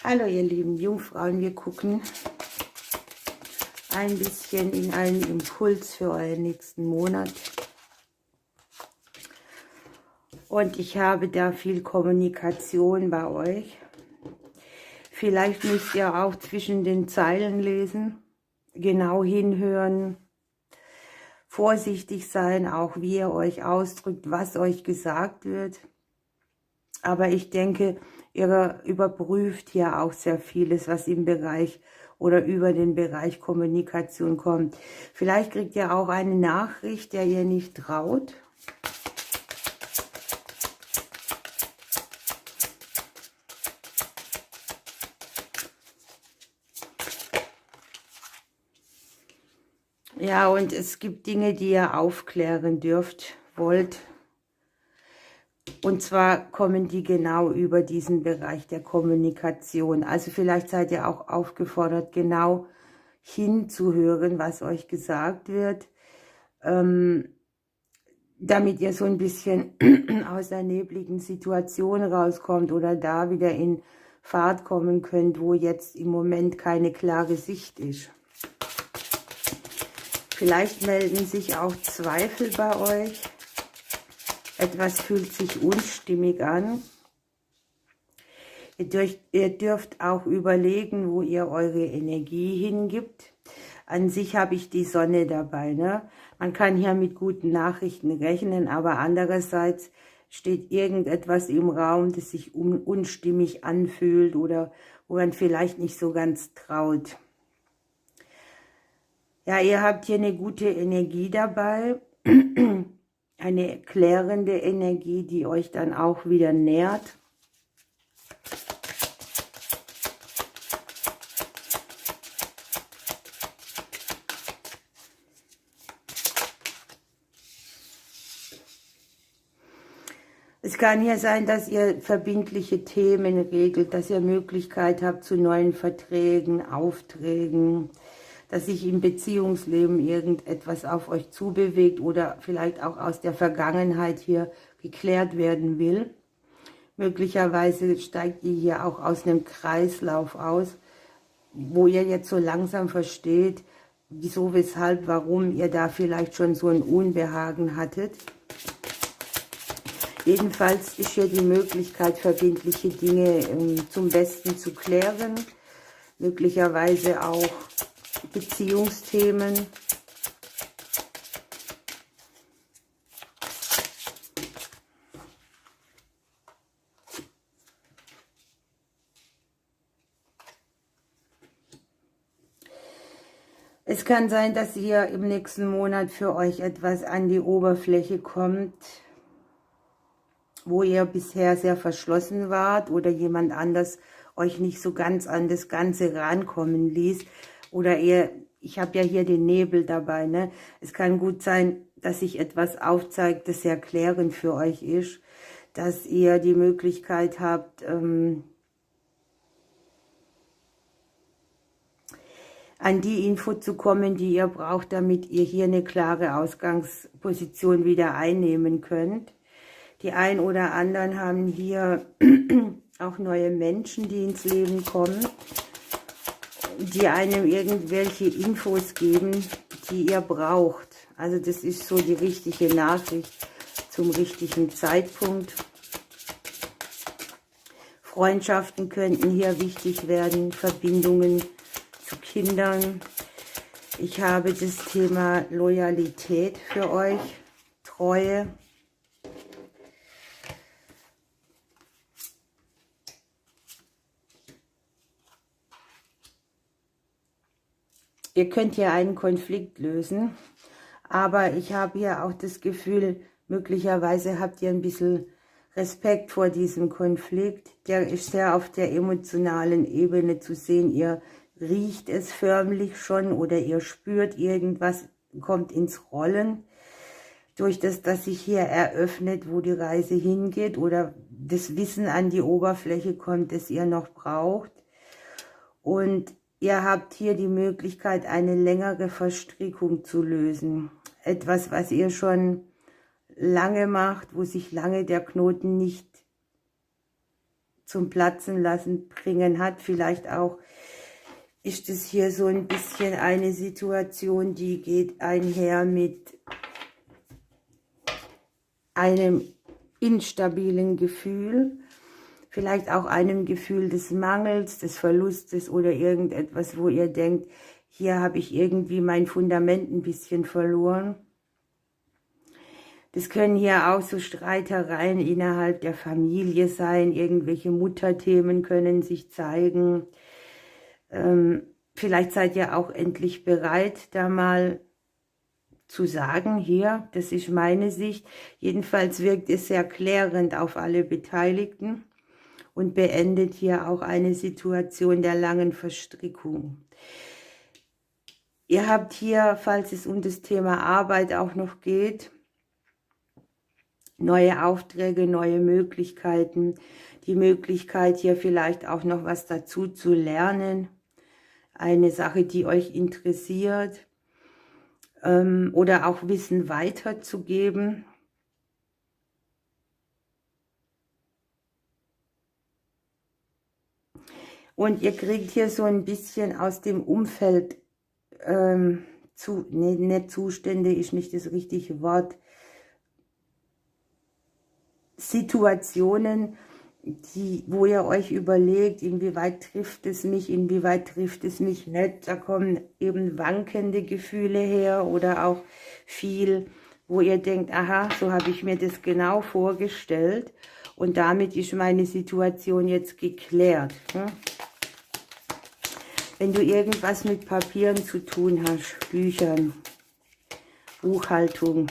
Hallo ihr lieben Jungfrauen, wir gucken ein bisschen in einen Impuls für euren nächsten Monat. Und ich habe da viel Kommunikation bei euch. Vielleicht müsst ihr auch zwischen den Zeilen lesen, genau hinhören, vorsichtig sein, auch wie ihr euch ausdrückt, was euch gesagt wird. Aber ich denke, ihr überprüft hier auch sehr vieles, was im Bereich oder über den Bereich Kommunikation kommt. Vielleicht kriegt ihr auch eine Nachricht, der ihr nicht traut. Ja, und es gibt Dinge, die ihr aufklären dürft, wollt. Und zwar kommen die genau über diesen Bereich der Kommunikation. Also vielleicht seid ihr auch aufgefordert, genau hinzuhören, was euch gesagt wird, damit ihr so ein bisschen aus der nebligen Situation rauskommt oder da wieder in Fahrt kommen könnt, wo jetzt im Moment keine klare Sicht ist. Vielleicht melden sich auch Zweifel bei euch. Etwas fühlt sich unstimmig an. Ihr dürft auch überlegen, wo ihr eure Energie hingibt. An sich habe ich die Sonne dabei, ne? Man kann hier mit guten Nachrichten rechnen, aber andererseits steht irgendetwas im Raum, das sich unstimmig anfühlt oder wo man vielleicht nicht so ganz traut. Ja, ihr habt hier eine gute Energie dabei, eine klärende Energie, die euch dann auch wieder nährt. Es kann hier sein, dass ihr verbindliche Themen regelt, dass ihr Möglichkeit habt zu neuen Verträgen, Aufträgen, dass sich im Beziehungsleben irgendetwas auf euch zubewegt oder vielleicht auch aus der Vergangenheit hier geklärt werden will. Möglicherweise steigt ihr hier auch aus einem Kreislauf aus, wo ihr jetzt so langsam versteht, wieso, weshalb, warum ihr da vielleicht schon so ein Unbehagen hattet. Jedenfalls ist hier die Möglichkeit, verbindliche Dinge zum Besten zu klären, möglicherweise auch Beziehungsthemen. Es kann sein, dass hier im nächsten Monat für euch etwas an die Oberfläche kommt, wo ihr bisher sehr verschlossen wart oder jemand anders euch nicht so ganz an das Ganze rankommen ließ. Oder ich habe ja hier den Nebel dabei, ne? Es kann gut sein, dass sich etwas aufzeigt, das sehr klärend für euch ist, dass ihr die Möglichkeit habt, an die Info zu kommen, die ihr braucht, damit ihr hier eine klare Ausgangsposition wieder einnehmen könnt. Die ein oder anderen haben hier auch neue Menschen, die ins Leben kommen, die einem irgendwelche Infos geben, die ihr braucht. Also das ist so die richtige Nachricht zum richtigen Zeitpunkt. Freundschaften könnten hier wichtig werden, Verbindungen zu Kindern. Ich habe das Thema Loyalität für euch, Treue. Ihr könnt hier einen Konflikt lösen, aber ich habe hier auch das Gefühl, möglicherweise habt ihr ein bisschen Respekt vor diesem Konflikt. Der ist sehr auf der emotionalen Ebene zu sehen. Ihr riecht es förmlich schon oder ihr spürt irgendwas, kommt ins Rollen. Durch das, dass sich hier eröffnet, wo die Reise hingeht oder das Wissen an die Oberfläche kommt, das ihr noch braucht. Und ihr habt hier die Möglichkeit, eine längere Verstrickung zu lösen. Etwas, was ihr schon lange macht, wo sich lange der Knoten nicht zum Platzen lassen bringen hat. Vielleicht auch ist es hier so ein bisschen eine Situation, die geht einher mit einem instabilen Gefühl, vielleicht auch einem Gefühl des Mangels, des Verlustes oder irgendetwas, wo ihr denkt, hier habe ich irgendwie mein Fundament ein bisschen verloren. Das können hier auch so Streitereien innerhalb der Familie sein, irgendwelche Mutterthemen können sich zeigen. Vielleicht seid ihr auch endlich bereit, da mal zu sagen, hier, das ist meine Sicht. Jedenfalls wirkt es sehr klärend auf alle Beteiligten und beendet hier auch eine Situation der langen Verstrickung. Ihr habt hier, falls es um das Thema Arbeit auch noch geht, neue Aufträge, neue Möglichkeiten, die Möglichkeit hier vielleicht auch noch was dazu zu lernen, eine Sache, die euch interessiert, oder auch Wissen weiterzugeben. Und ihr kriegt hier so ein bisschen aus dem Umfeld, nicht Zustände ist nicht das richtige Wort, Situationen, wo ihr euch überlegt, inwieweit trifft es mich, inwieweit trifft es mich nicht. Da kommen eben wankende Gefühle her oder auch viel, wo ihr denkt, aha, so habe ich mir das genau vorgestellt und damit ist meine Situation jetzt geklärt. Wenn du irgendwas mit Papieren zu tun hast, Büchern, Buchhaltung,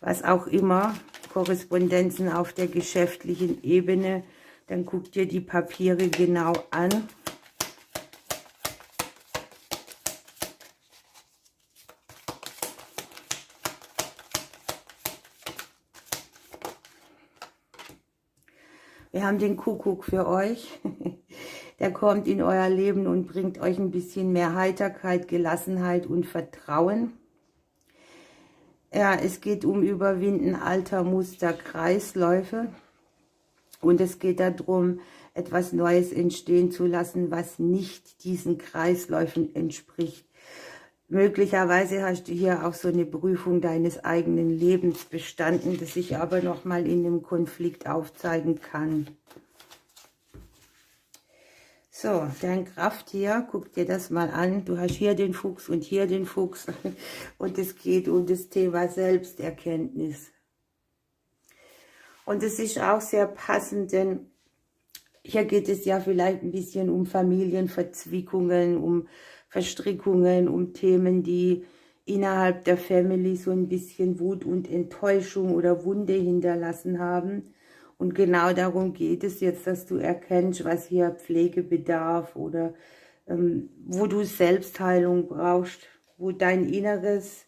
was auch immer, Korrespondenzen auf der geschäftlichen Ebene, dann guck dir die Papiere genau an. Wir haben den Kuckuck für euch. Der kommt in euer Leben und bringt euch ein bisschen mehr Heiterkeit, Gelassenheit und Vertrauen. Ja, es geht um Überwinden alter Muster, Kreisläufe. Und es geht darum, etwas Neues entstehen zu lassen, was nicht diesen Kreisläufen entspricht. Möglicherweise hast du hier auch so eine Prüfung deines eigenen Lebens bestanden, das sich aber nochmal in einem Konflikt aufzeigen kann. So, dein Krafttier, guck dir das mal an. Du hast hier den Fuchs und hier den Fuchs. Und es geht um das Thema Selbsterkenntnis. Und es ist auch sehr passend, denn hier geht es ja vielleicht ein bisschen um Familienverzwickungen, um Verstrickungen, um Themen, die innerhalb der Family so ein bisschen Wut und Enttäuschung oder Wunde hinterlassen haben. Und genau darum geht es jetzt, dass du erkennst, was hier Pflege bedarf oder wo du Selbstheilung brauchst, wo dein Inneres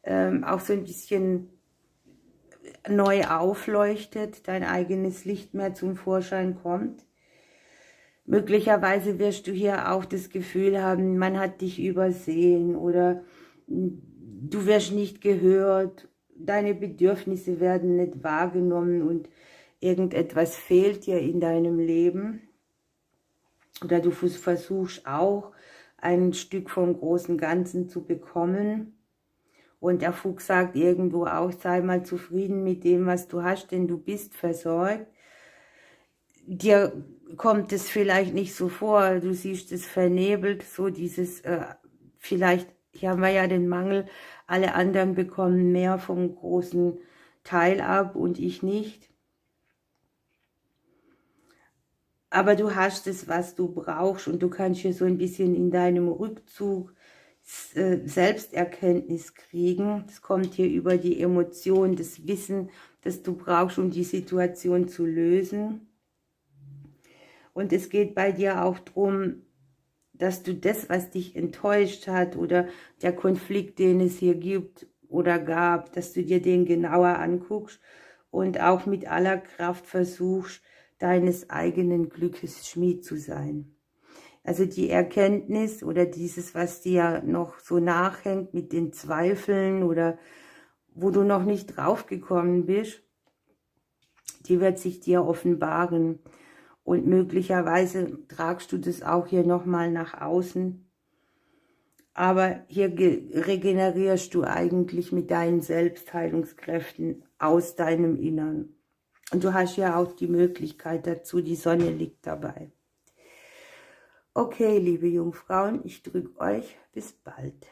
auch so ein bisschen neu aufleuchtet, dein eigenes Licht mehr zum Vorschein kommt. Möglicherweise wirst du hier auch das Gefühl haben, man hat dich übersehen oder du wirst nicht gehört, deine Bedürfnisse werden nicht wahrgenommen und irgendetwas fehlt dir in deinem Leben. Oder du versuchst auch, ein Stück vom großen Ganzen zu bekommen. Und der Fuchs sagt irgendwo auch, sei mal zufrieden mit dem, was du hast, denn du bist versorgt. Dir kommt es vielleicht nicht so vor, du siehst es vernebelt, so dieses, vielleicht, hier haben wir ja den Mangel, alle anderen bekommen mehr vom großen Teil ab und ich nicht. Aber du hast es, was du brauchst und du kannst hier so ein bisschen in deinem Rückzug Selbsterkenntnis kriegen. Das kommt hier über die Emotion, das Wissen, das du brauchst, um die Situation zu lösen. Und es geht bei dir auch darum, dass du das, was dich enttäuscht hat oder der Konflikt, den es hier gibt oder gab, dass du dir den genauer anguckst und auch mit aller Kraft versuchst, deines eigenen Glückes Schmied zu sein. Also die Erkenntnis oder dieses, was dir noch so nachhängt mit den Zweifeln oder wo du noch nicht draufgekommen bist, die wird sich dir offenbaren. Und möglicherweise tragst du das auch hier nochmal nach außen. Aber hier regenerierst du eigentlich mit deinen Selbstheilungskräften aus deinem Innern. Und du hast ja auch die Möglichkeit dazu, die Sonne liegt dabei. Okay, liebe Jungfrauen, ich drücke euch. Bis bald.